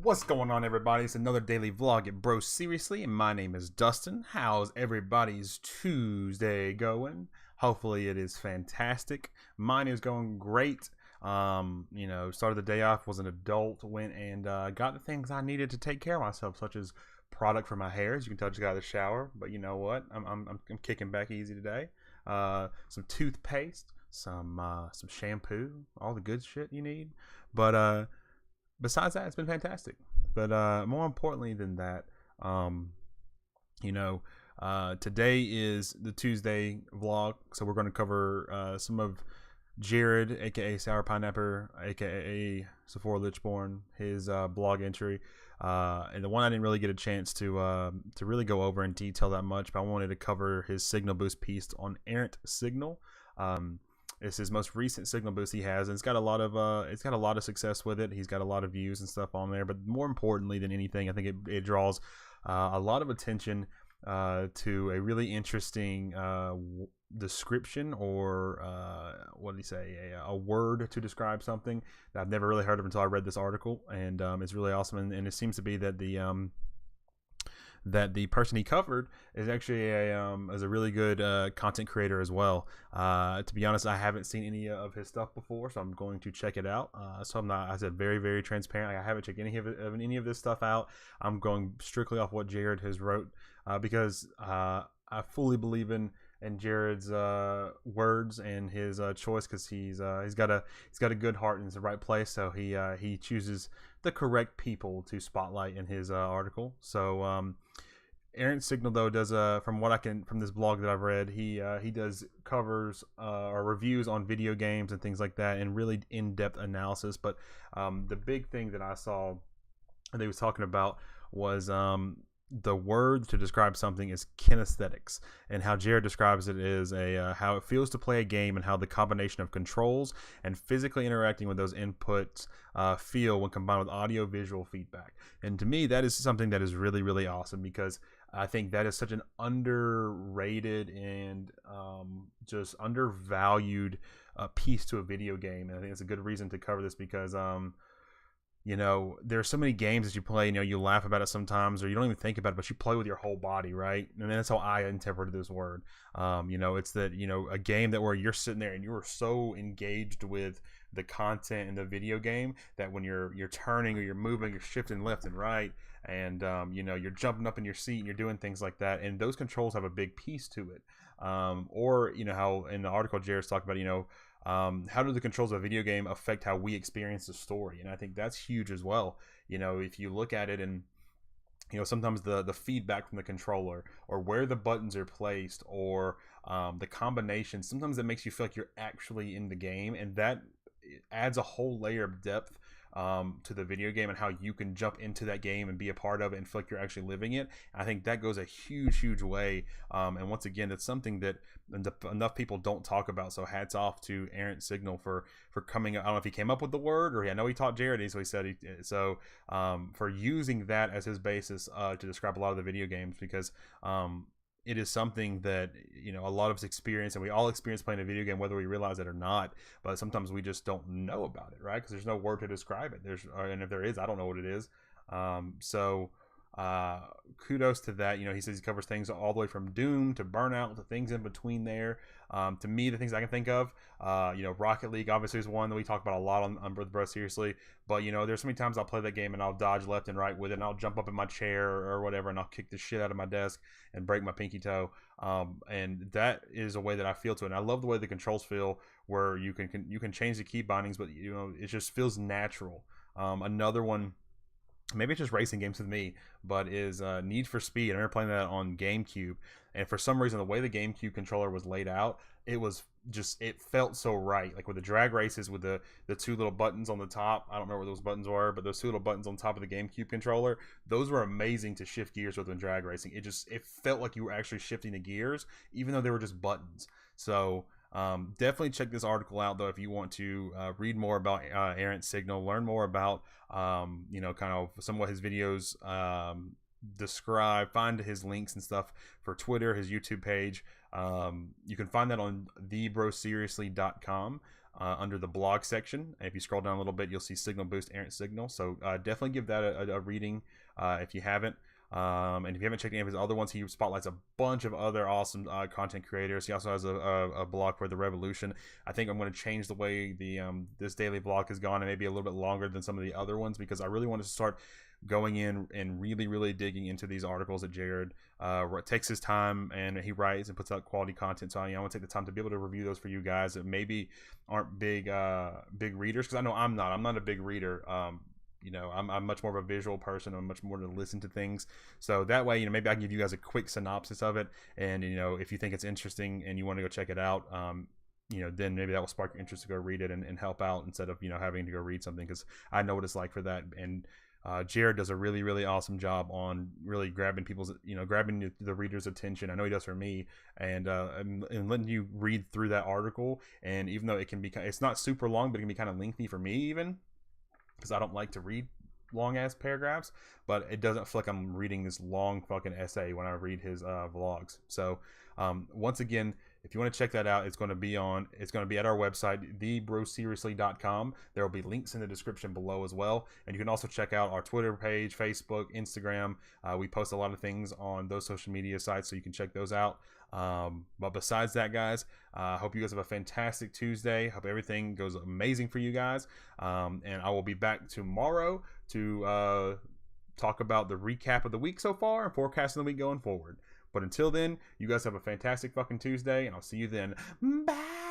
What's going on, everybody? It's another daily vlog at Bro Seriously, and my name is Dustin. How's everybody's Tuesday going? Hopefully, it is fantastic. Mine is going great. Started the day off, was an adult, went and got the things I needed to take care of myself, such as product for my hair. As you can tell, I just got out of the shower, but you know what? I'm kicking back easy today. Some toothpaste, some shampoo, all the good shit you need. But besides that, it's been fantastic. But more importantly than that, um, today is the Tuesday vlog, so we're going to cover some of Jared, aka Sour Pineapple, aka Sephora Lichborn, his blog entry, and the one I didn't really get a chance to really go over in detail that much, but I wanted to cover his Signal Boost piece on Errant Signal. It's his most recent Signal Boost he has, and it's got a lot of success with it. He's got a lot of views and stuff on there, but more importantly than anything, I think it draws a lot of attention to a really interesting description, or what did he say? A word to describe something that I've never really heard of until I read this article, and it's really awesome. And it seems to be that the person he covered is actually a really good content creator as well. To be honest, I haven't seen any of his stuff before, so I'm going to check it out. So I'm not, I said, very, very transparent. Like, I haven't checked any of this stuff out. I'm going strictly off what Jared has wrote, because I fully believe in Jared's words and his choice, because he's got a good heart and is the right place. So he chooses the correct people to spotlight in his article. So Errant Signal, though, does from this blog that I've read, he does covers or reviews on video games and things like that, and really in-depth analysis. But the big thing that I saw that he was talking about was the word to describe something is kinesthetics, and how Jared describes it is how it feels to play a game, and how the combination of controls and physically interacting with those inputs feel when combined with audio visual feedback. And to me, that is something that is really, really awesome, because I think that is such an underrated and just undervalued piece to a video game. And I think it's a good reason to cover this, because there's so many games that you play, you laugh about it sometimes, or you don't even think about it, but you play with your whole body, right? And that's how I interpreted this word. It's that, a game that where you're sitting there and you're so engaged with the content in the video game that when you're turning or you're moving, you're shifting left and right, and you're jumping up in your seat and you're doing things like that, and those controls have a big piece to it. Or how in the article Jared's talking about, how do the controls of a video game affect how we experience the story? And I think that's huge as well. If you look at it, and sometimes the feedback from the controller, or where the buttons are placed, or the combination, sometimes it makes you feel like you're actually in the game, and that adds a whole layer of depth to the video game, and how you can jump into that game and be a part of it and feel like you're actually living it. I think that goes a huge way, and once again, it's something that enough people don't talk about. So hats off to Errant Signal for coming. I don't know if he came up with the word, or I know he taught Jared, so he said for using that as his basis to describe a lot of the video games, because it is something that a lot of us experience, and we all experience playing a video game whether we realize it or not. But sometimes we just don't know about it, right? Because there's no word to describe it. And if there is, I don't know what it is. Kudos to that. He says he covers things all the way from Doom to Burnout to things in between there. To me, the things I can think of, Rocket League obviously is one that we talk about a lot on Bro Seriously. But there's so many times I'll play that game and I'll dodge left and right with it, and I'll jump up in my chair or whatever, and I'll kick the shit out of my desk and break my pinky toe. And that is a way that I feel to it. And I love the way the controls feel, where you can change the key bindings, but it just feels natural. Another one, maybe it's just racing games with me, but is Need for Speed. I remember playing that on GameCube, and for some reason the way the GameCube controller was laid out, it felt so right. Like with the drag races, with the two little buttons on the top, I don't remember what those buttons were, but those two little buttons on top of the GameCube controller, those were amazing to shift gears with in drag racing. It felt like you were actually shifting the gears, even though they were just buttons. So definitely check this article out, though, if you want to read more about Errant Signal, learn more about kind of some of what his videos describe, find his links and stuff for Twitter, his YouTube page. You can find that on thebroseriously.com. under the blog section. And if you scroll down a little bit, you'll see Signal Boost Errant Signal. So definitely give that a reading if you haven't. And if you haven't checked any of his other ones, he spotlights a bunch of other awesome content creators. He also has a blog for the Revolution. I think I'm going to change the way the this daily blog has gone, and maybe a little bit longer than some of the other ones, because I really want to start going in and really digging into these articles that Jared takes his time and he writes and puts out quality content. So I want to take the time to be able to review those for you guys that maybe aren't big readers, because I know I'm not a big reader. I'm much more of a visual person. I'm much more to listen to things. So that way, maybe I can give you guys a quick synopsis of it. And, if you think it's interesting and you want to go check it out, then maybe that will spark your interest to go read it and help out instead of, having to go read something, because I know what it's like for that. And Jared does a really awesome job on really grabbing people's, grabbing the reader's attention. I know he does for me, and letting you read through that article. And even though it's not super long, but it can be kind of lengthy for me even, because I don't like to read long ass paragraphs, but it doesn't feel like I'm reading this long fucking essay when I read his vlogs. So once again, if you want to check that out, it's going to be at our website, thebroseriously.com. There will be links in the description below as well. And you can also check out our Twitter page, Facebook, Instagram. We post a lot of things on those social media sites, so you can check those out. But besides that, guys, I hope you guys have a fantastic Tuesday. Hope everything goes amazing for you guys. And I will be back tomorrow to talk about the recap of the week so far and forecasting the week going forward. But until then, you guys have a fantastic fucking Tuesday, and I'll see you then. Bye!